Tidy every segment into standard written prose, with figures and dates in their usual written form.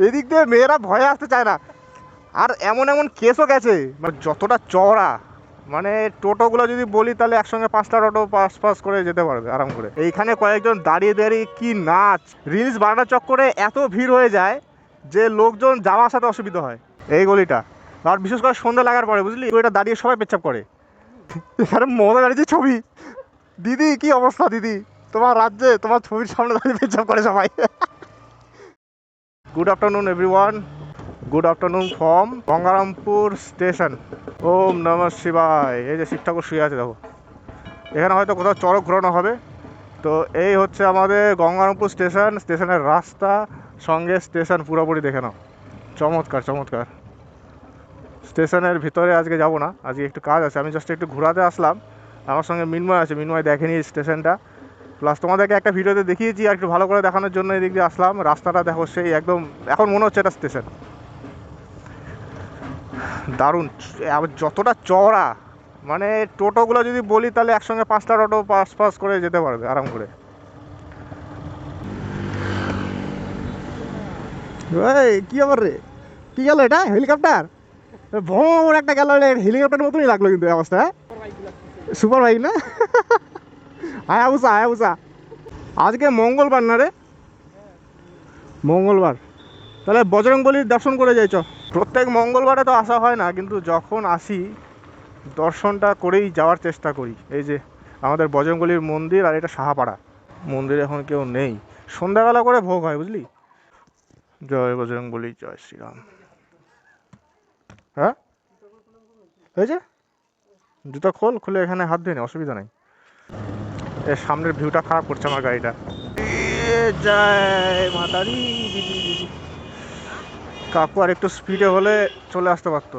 এদিক দিয়ে মেয়েরা ভয়ে আসতে চায় না। আর এমন এমন কেসও গেছে, মানে যতটা চওড়া, মানে টোটোগুলো যদি বলি তাহলে একসঙ্গে 5টা টোটো পাস পাস করে যেতে পারবে আরাম করে। এইখানে কয়েকজন দাঁড়িয়ে দাঁড়িয়ে কি নাচ, রিলস বানানোর চক্করে এত ভিড় হয়ে যায় যে লোকজন যাওয়া আসাতে অসুবিধা হয় এই গলিটা। আর বিশেষ করে সন্ধ্যা লাগার পরে বুঝলি, ওইটা দাঁড়িয়ে সবাই পেচ্ছাপ করে। এখানে মজা দাঁড়িয়েছে ছবি। দিদি কি অবস্থা দিদি, তোমার রাজ্যে তোমার ছবির সামনে দাঁড়িয়ে পেচ্ছাপ করে সবাই। Good afternoon everyone, good afternoon from Gangarampur station. ওম নমঃ শিবায়। এই যে শিব ঠাকুর শুয়ে আছে দেখো, এখানে হয়তো কোথাও চড়ক ঘোরানো হবে। তো এই হচ্ছে আমাদের গঙ্গারামপুর স্টেশন, স্টেশনের রাস্তা সঙ্গে স্টেশন পুরোপুরি দেখে নাও। চমৎকার চমৎকার। স্টেশনের ভিতরে আজকে যাব না, আজকে একটু কাজ আছে, আমি জাস্ট একটু ঘোরাতে আসলাম। আমার সঙ্গে মিন্ময় আছে, মিন্ময় দেখেনি স্টেশনটা, প্লাস তোমাদেরকে একটা ভিডিওতে দেখিয়েছি আর একটু ভালো করে দেখানোর জন্য এদিক দিয়ে আসলাম। রাস্তাটা দেখো সেই একদম, এখন মনে হচ্ছে এটা স্টেশন। দারুণ, যতটা চওড়া, মানে টোটোগুলো যদি বলি তাহলে একসঙ্গে 5টা টোটো পাস পাস করে যেতে পারবে আরাম করে। ওই কি আবার রে, কি গেল এটা হেলিকপ্টার, ভোর একটা গেল, হেলিকপ্টার মতনই লাগলো কিন্তু অবস্থা। সুপার বাইক না, হায়াবুসা হায়াবুসা। আজকে মঙ্গলবার না রে, মঙ্গলবার, তাহলে বজরংবলীর দর্শন করে যাইছ। প্রত্যেক মঙ্গলবারে তো আসা হয় না, কিন্তু যখন আসি দর্শনটা করেই যাওয়ার চেষ্টা করি। এই যে আমাদের বজরংবলীর মন্দির, আর এটা সাহাপাড়া। মন্দিরে এখন কেউ নেই, সন্ধ্যাবেলা করে ভোগ হয় বুঝলি। জয় বজরংবলী, জয় শ্রীরাম। হ্যাঁ এই যে জুতা খোল, খুলে এখানে হাত ধুয়ে নে, অসুবিধা নেই। এর সামনের ভিউটা খারাপ করছে আমার গাড়িটা। জয় মাতারি। কাকু আর একটু স্পিডে হলে চলে আসতে পারতো।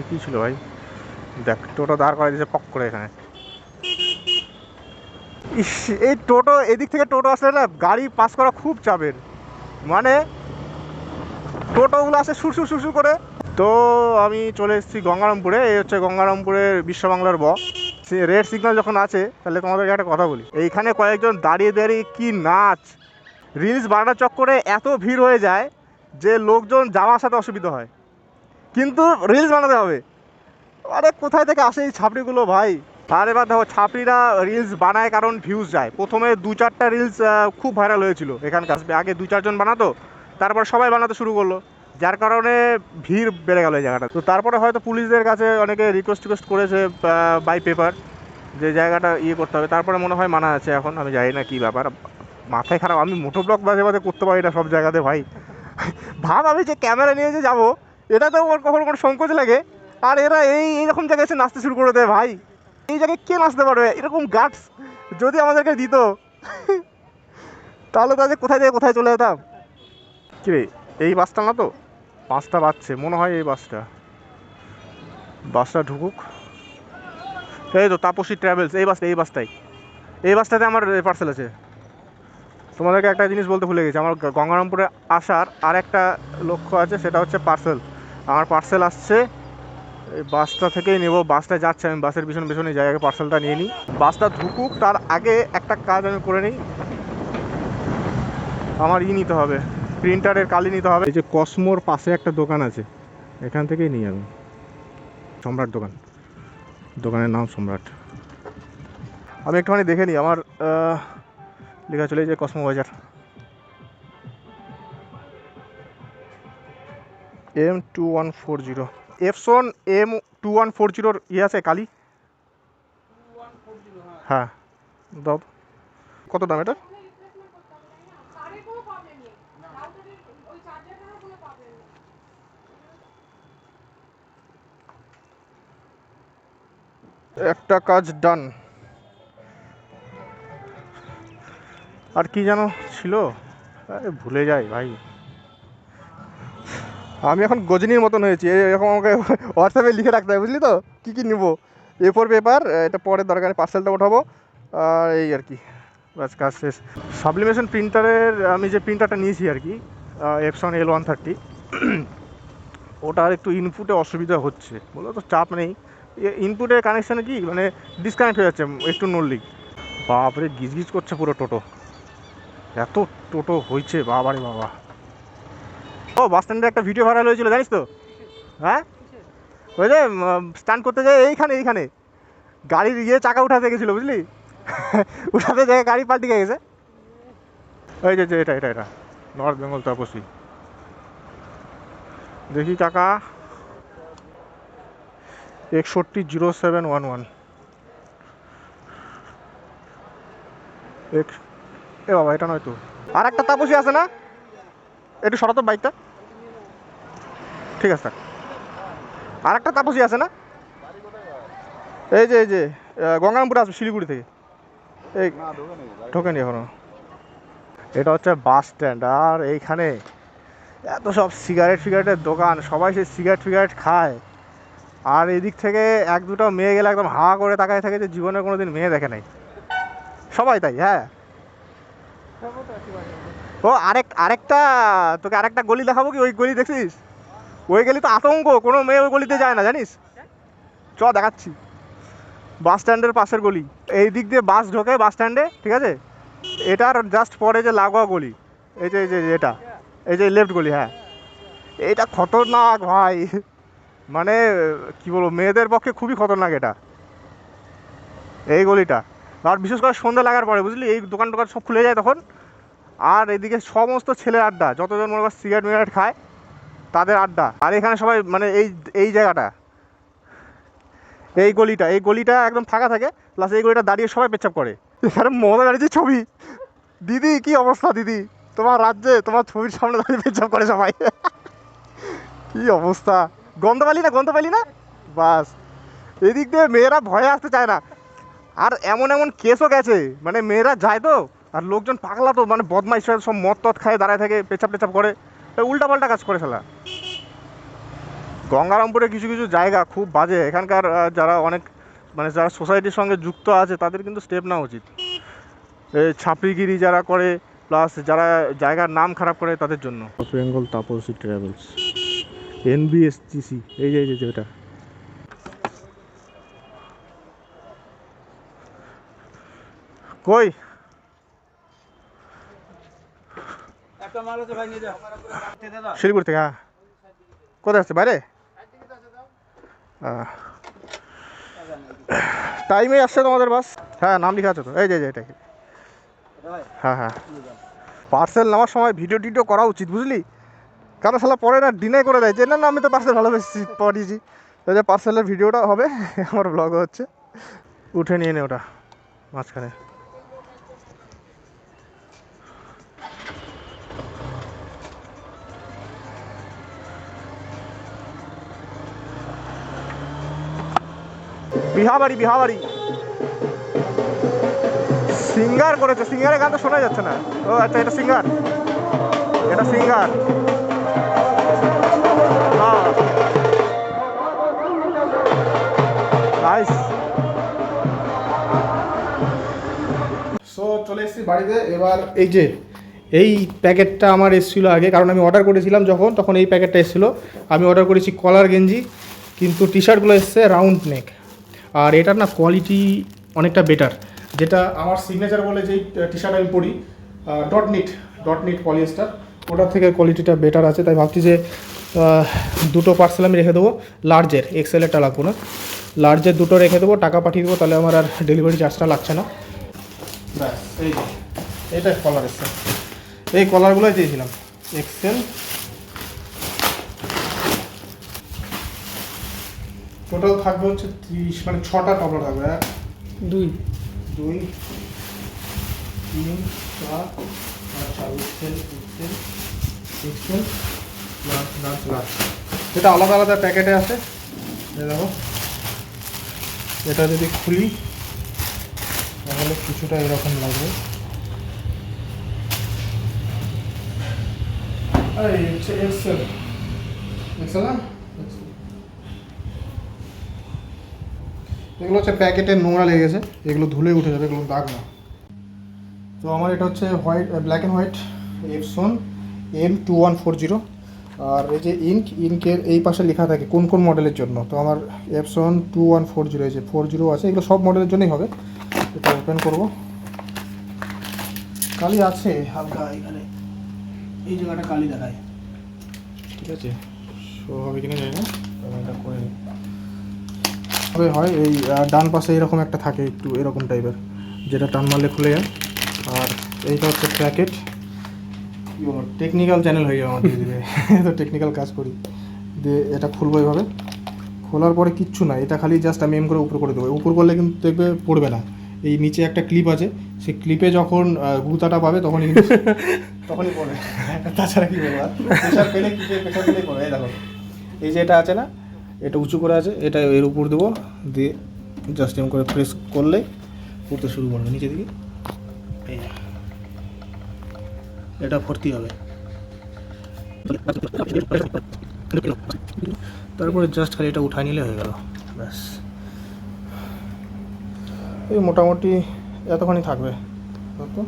কি ছিল ভাই, দেখ টোটো দাঁড় করাই দিয়েছে পক করে এখানে। ইস, এই টোটো এদিক থেকে টোটো আসলে না গাড়ি পাস করা খুব চাপের, মানে টোটোগুলো আসে সুরসুর সুরসুর করে। তো আমি চলে এসেছি গঙ্গারামপুরে, এই হচ্ছে গঙ্গারামপুরের বিশ্ব বাংলার রেড সিগন্যাল যখন আছে, তাহলে তোমাদেরকে একটা কথা বলি, এইখানে কয়েকজন দাঁড়িয়ে দাঁড়িয়ে কি নাচ, রিলস বানানোর চক্করে এত ভিড় হয়ে যায় যে লোকজন যাওয়া আসাতে অসুবিধা হয়, কিন্তু রিলস বানাতে হবে। আরে কোথায় থেকে আসে এই ছাপড়িগুলো ভাই। আর এবার দেখো ছাপড়িরা রিলস বানায় কারণ ভিউজ যায়। প্রথমে 2-4টা রিলস খুব ভাইরাল হয়েছিল এখানকার, আগে 2-4 জন বানাতো, তারপর সবাই বানাতে শুরু করলো, যার কারণে ভিড় বেড়ে গেল এই জায়গাটা। তো তারপরে হয়তো পুলিশদের কাছে অনেকে রিকোয়েস্ট করেছে বাই পেপার, যে জায়গাটা ইয়ে করতে হবে, তারপরে মনে হয় মানা আছে। এখন আমি জানি না কী ব্যাপার, মাথায় খারাপ, আমি মোটো ব্লগ মাঝে মাঝে করতে পারি না সব জায়গাতে ভাই। ভাব আমি যে ক্যামেরা নিয়ে যে যাবো, এটাতেও ওর কখনো কোনো সংকোচ লাগে, আর এরা এইরকম জায়গায় এসে নাচতে শুরু করে দেয় ভাই। এই জায়গায় কে নাচতে পারবে এরকম গার্ডস যদি আমাদেরকে দিত, তাহলে তো আজ কোথায় থেকে কোথায় চলে যেতাম। কিরে এই বাসটা না তো, 5টা বাজছে মনে হয়, এই বাসটা ঢুকুক। এই তো তাপসী ট্রাভেলস, এই বাসটাতে আমার পার্সেল আছে। তোমাদেরকে একটা জিনিস বলতে ভুলে গেছি, আমার গঙ্গারামপুরে আসার আর একটা লক্ষ্য আছে, সেটা হচ্ছে পার্সেল। আমার পার্সেল আসছে, এই বাসটা থেকেই নেব, বাসটা যাচ্ছে, আমি বাসের পিছনে জায়গায় পার্সেলটা নিয়ে নিই। বাসটা ঢুকুক তার আগে একটা কাজ আমি করে নিই, আমার নিতে হবে, প্রিন্টারের কালি নিতে হবে। এই যে কসমোর পাশে একটা দোকান আছে, এখান থেকেই নিই আমি, সম্রাট দোকান, দোকানের নাম সম্রাট। আমি একটুখানি দেখে নিই, আমার লেখা চলে যে কসমো বাজার, M2140, এফসন M2140 ইয়ে আছে কালি। হ্যাঁ দাও। কত দাম এটা? একটা কাজ ডান। আর কি যেন ছিল, আরে ভুলে যাই ভাই। আমি এখন গজনীর মতন হয়েছি, এরকম আমাকে হোয়াটসঅ্যাপে লিখে রাখতে হবে বুঝলি তো, কী কী নেবো। A4 পেপার, এটা পরে দরকারে পার্সেলটা ওঠাবো, আর এই আর কি, বাস কাজ শেষ। সাবলিমেশন প্রিন্টারের আমি যে প্রিন্টারটা নিয়েছি আর কি, এপসন L130, ওটার একটু ইনপুটে অসুবিধা হচ্ছে, বলো তো চাপ নেই, ইনপুটের কানেকশানে কি মানে ডিসকানেক্ট হয়ে যাচ্ছে একটু নড়লেই। বাপরে গিজ গিজ করছে পুরো টোটো, এত টোটো হয়েছে বাবারে বাবা। ও বাস স্ট্যান্ডে একটা ভিডিও ভাইরাল হয়েছিল জানিস তো? হ্যাঁ ওই যে স্টান্ট করতে যায় এইখানে গাড়ির চাকা উঠাতে গেছিলো বুঝলি, উঠাতে যায় গাড়ি পাল্টে গেছে। ওই যে এটা এটা এটা নর্থ বেঙ্গল তপসী, দেখি কাকা 610711 এ বাবা এটা নয় তো, আর একটা তাপসী আছে না, একটু সরাতো বাইকটা, ঠিক আছে। আর একটা তাপসী আছে না, এই যে গঙ্গারামপুরে আসবে শিলিগুড়ি থেকে, এই ঢোকেনি এখনো। এটা হচ্ছে বাস স্ট্যান্ড, আর এইখানে এত সব সিগারেটের দোকান, সবাই সেই সিগারেট খায়। আর এদিক থেকে এক দুটো মেয়ে গেলে একদম হা করে তাকায় থাকে যে জীবনে কোনো দিন মেয়ে দেখে নাই, সবাই তাই। হ্যাঁ ও আরেকটা তোকে আরেকটা গলি দেখাবো কি, ওই গলি দেখছিস? ওই গলি তো আতঙ্ক, কোনো মেয়ে ওই গলিতে যায় না জানিস, চ দেখাচ্ছি। বাস স্ট্যান্ডের পাশের গলি, এই দিক দিয়ে বাস ঢোকে বাস স্ট্যান্ডে, ঠিক আছে, এটার জাস্ট পরে যে লাগোয়া গলি, এই যে এটা, এই যে লেফট গলি, হ্যাঁ এটা খতরনাক ভাই, মানে কি বলবো, মেয়েদের পক্ষে খুবই খতরনাক এটা, এই গলিটা। আর বিশেষ করে সন্ধ্যা লাগার পরে বুঝলি, এই দোকান টোকান সব খুলে যায় তখন। আর এদিকে সমস্ত ছেলের আড্ডা, যতজন মনে কর সিগারেট মিগারেট খায় তাদের আড্ডা। আর এখানে সবাই মানে এই জায়গাটা, এই গলিটা একদম ফাঁকা থাকে, প্লাস এই গলিটা দাঁড়িয়ে সবাই পেচ্ছাপ করে। এখানে মজা দাঁড়িয়েছে ছবি, দিদি কি অবস্থা দিদি, তোমার রাজ্যে তোমার ছবির সামনে দাঁড়িয়ে পেচ্ছাপ করে সবাই, কি অবস্থা। গন্ধ পালি না, বাস। এদিক দিয়ে মেয়েরা ভয়ে আসতে চায় না। আর এমন কেসও গেছে, মানে মেয়েরা যায় তো, আর লোকজন পাগলা তো, মানে বদমাইশ সব মদ টদ খায় দাঁড়ায় থাকে, পেছাপ টেছাপ করে, উল্টাপাল্টা কাজ করে ফেলা। গঙ্গারামপুরে কিছু কিছু জায়গা খুব বাজে, এখানকার যারা অনেক মানে যারা সোসাইটির সঙ্গে যুক্ত আছে তাদের কিন্তু স্টেপ নেওয়া উচিত। এই ছাপড়িগিরি যারা করে, প্লাস যারা জায়গার নাম খারাপ করে তাদের জন্য। বেঙ্গল তাপসী ট্রাভেলস, NBSTC, এই যে এটা। কই শিলিগুড়ি থেকে, হ্যাঁ কোথায় আসছে বাইরে, টাইমে আসছে তোমাদের বাস, হ্যাঁ নাম লেখা আছে তো, এই যে এটাকে, হ্যাঁ পার্সেল নেওয়ার সময় ভিডিও টিডিও করা উচিত বুঝলি, কারণ শালা পরে না ডিনাই করে দেয় যে না আমি তো পার্সেল ভালোবেসেছি পাঠিয়েছি, তাই যে পার্সেলের ভিডিওটা হবে, আমার ব্লগ হচ্ছে, উঠে নিয়ে নে ওটা মাঝখানে। বিহাবাড়ি সিঙ্গার করেছে, সিঙ্গারের গান তো শোনা যাচ্ছে না। ও আচ্ছা এটা সিঙ্গার, নাইস। সো চলে এসেছি বাড়িতে এবার। এই প্যাকেটটা আমার এসেছিলো আগে, কারণ আমি অর্ডার করেছিলাম তখন এই প্যাকেটটা এসেছিলো। আমি অর্ডার করেছি কলার গেঞ্জি, কিন্তু টি শার্টগুলো এসছে রাউন্ড নেক, আর এটার না কোয়ালিটি অনেকটা বেটার। যেটা আমার সিগনেচার বলে যেই টি শার্ট আমি পরি, ডট নিট পলিয়েস্টার, ওটার থেকে কোয়ালিটিটা বেটার আছে। তাই ভাবছি যে দুটো পার্সেল আমি রেখে দেবো, লার্জের, এক্সেলেরটা লাগবো না, লার্জের দুটো রেখে দেবো, টাকা পাঠিয়ে দেবো, তাহলে আমার আর ডেলিভারি চার্জটা লাগছে না। ব্যাস এইটাই কলার এসছে, এই কলারগুলোই চেয়েছিলাম এক্সেল। টোটাল থাকবে হচ্ছে 30, মানে 6টা টপলার থাকবে, 2 3 4 এক্সেল লার্জ। এটা আলাদা আলাদা প্যাকেটে আছে, দেখো এটা যদি খুলি তাহলে কিছুটা এরকম লাগবে। এই হচ্ছে এক্সেল না, এগুলো হচ্ছে প্যাকেটে নোংরা লেগে গেছে, এগুলো ধুলে উঠে যাবে, এগুলো দাগ না। তো আমার এটা হচ্ছে black and white Epson M2140, আর এই যে ইঙ্কের এই পাশে লেখা থাকে কোন কোন মডেলের জন্য। তো আমার এপসন 2140, এই যে 40 আছে, এগুলো সব মডেলের জন্যই হবে। এটা ওপেন করবো, কালি আছে হালকা, এখানে এই জায়গাটা কালি দেখায়। ঠিক আছে, শো হবে কিনা জানি না, এটা করে হবে। হয় এই ডান পাশে এরকম একটা থাকে একটু এরকম টাইপের, যেটা টান মারলে খুলে যায়। আর এইটা হচ্ছে প্যাকেট। কী বলো, টেকনিক্যাল চ্যানেল হয়ে যাবে আমার ধীরে ধীরে। তো টেকনিক্যাল কাজ করি। দিয়ে এটা খুলবো এইভাবে, খোলার পরে কিচ্ছু না, এটা খালি জাস্ট আমি করে উপর করে দেবো। উপর করলে কিন্তু দেখবে পড়বে না। এই নিচে একটা ক্লিপ আছে, সেই ক্লিপে যখন গুতাটা পাবে তখনই কিন্তু তখনই পড়বে। তাছাড়া কী বলবো, প্রেশার পেলে ক্লিপে প্রেশার পেলেই পড়বে। এই দেখো, এই যে এটা আছে না, এটা উঁচু করে আছে, এটা এর উপর দেবো, দিয়ে জাস্ট এম করে প্রেস করলে পড়তে শুরু করবে নিচে দিকে। এই এটা ভর্তি হবে। তারপরে জাস্ট খালি এটা উঠায় নিলে হয়ে গেল, ব্যাস। এই মোটামুটি এতখানি থাকবে তো।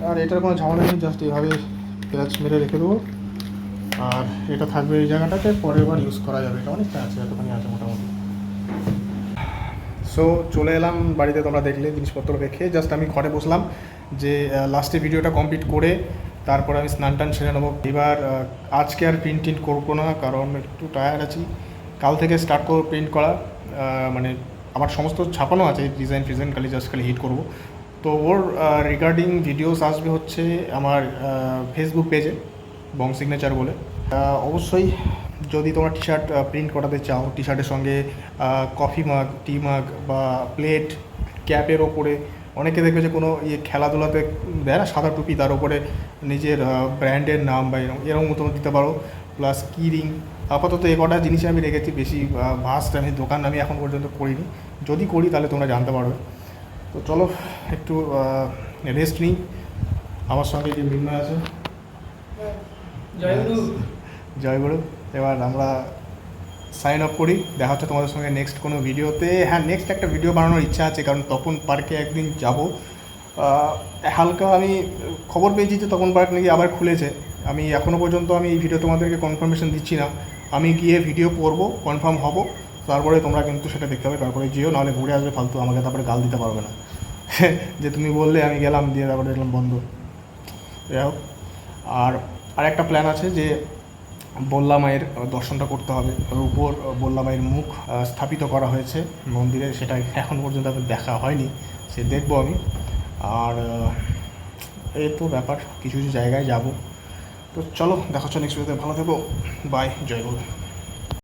আর এটার কোনো ঝামেলা নেই, জাস্ট এইভাবে পেঁয়াজ মেরে রেখে দেবো। আর এটা থাকবে এই জায়গাটাতে, পরের বার ইউজ করা যাবে। এটা অনেকটা আছে, এতখানি আছে মোটামুটি। সো চলে এলাম বাড়িতে, তোমরা দেখলে জিনিসপত্র রেখে জাস্ট আমি ঘরে বসলাম যে লাস্টে ভিডিওটা কমপ্লিট করে তারপর আমি স্নান টান সেরে নেবো। এবার আজকে আর প্রিন্ট করবো না, কারণ একটু টায়ার্ড আছি। কাল থেকে স্টার্ট করবো প্রিন্ট করা, মানে আমার সমস্ত ছাপানো আছে ডিজাইন ফিজাইন, খালি হিট করবো। তো ওর রিগার্ডিং ভিডিওস আসবে হচ্ছে আমার ফেসবুক পেজে, বং সিগনেচার বলে। অবশ্যই যদি তোমরা টি শার্ট প্রিন্ট করাতে চাও, টি শার্টের সঙ্গে কফি মাগ, টি মাগ বা প্লেট, ক্যাপের ওপরে অনেকে দেখবে যে কোনো খেলাধুলাতে দেয় না সাদা টুপি, তার উপরে নিজের ব্র্যান্ডের নাম বা এরকম মতো দিতে পারো, প্লাস কি রিং। আপাতত এ কটা জিনিস আমি রেখেছি, বেশি ভাস্ট আমি দোকান আমি এখন পর্যন্ত করিনি। যদি করি তাহলে তোমরা জানতে পারবে। তো চলো একটু রেস্ট নিই। আমার সঙ্গে যে মিন্ময় আছে, জয় গুরু। এবার আমরা সাইন অফ করি, দেখা হচ্ছে তোমাদের সঙ্গে নেক্সট কোনো ভিডিওতে। হ্যাঁ, নেক্সট একটা ভিডিও বানানোর ইচ্ছা আছে, কারণ তপন পার্কে একদিন যাব। হালকা আমি খবর পেয়েছি যে তপন পার্ক নাকি আবার খুলেছে। আমি এখনও পর্যন্ত আমি এই ভিডিও তোমাদেরকে কনফার্মেশন দিচ্ছি না। আমি গিয়ে ভিডিও করবো, কনফার্ম হব, তারপরে তোমরা কিন্তু সেটা দেখতে হবে। তারপরে যেও, নাহলে ঘুরে আসবে ফালতু, আমাকে তারপরে গাল দিতে পারবে না যে তুমি বললে আমি গেলাম দিয়ে তারপরে দেখলাম বন্ধ। যাই হোক, আর একটা প্ল্যান আছে যে বল্লা মায়ের দর্শনটা করতে হবে। ওর উপর বল্লা মায়ের মুখ স্থাপিত করা হয়েছে মন্দিরে, সেটা এখন পর্যন্ত আমি দেখা হয়নি, সে দেখবো আমি। আর এই তো ব্যাপার, কিছু কিছু জায়গায় যাব। তো চলো দেখা হচ্ছে নেক্সট ভিডিওতে, ভালো থেকো, বাই, জয় গুরু।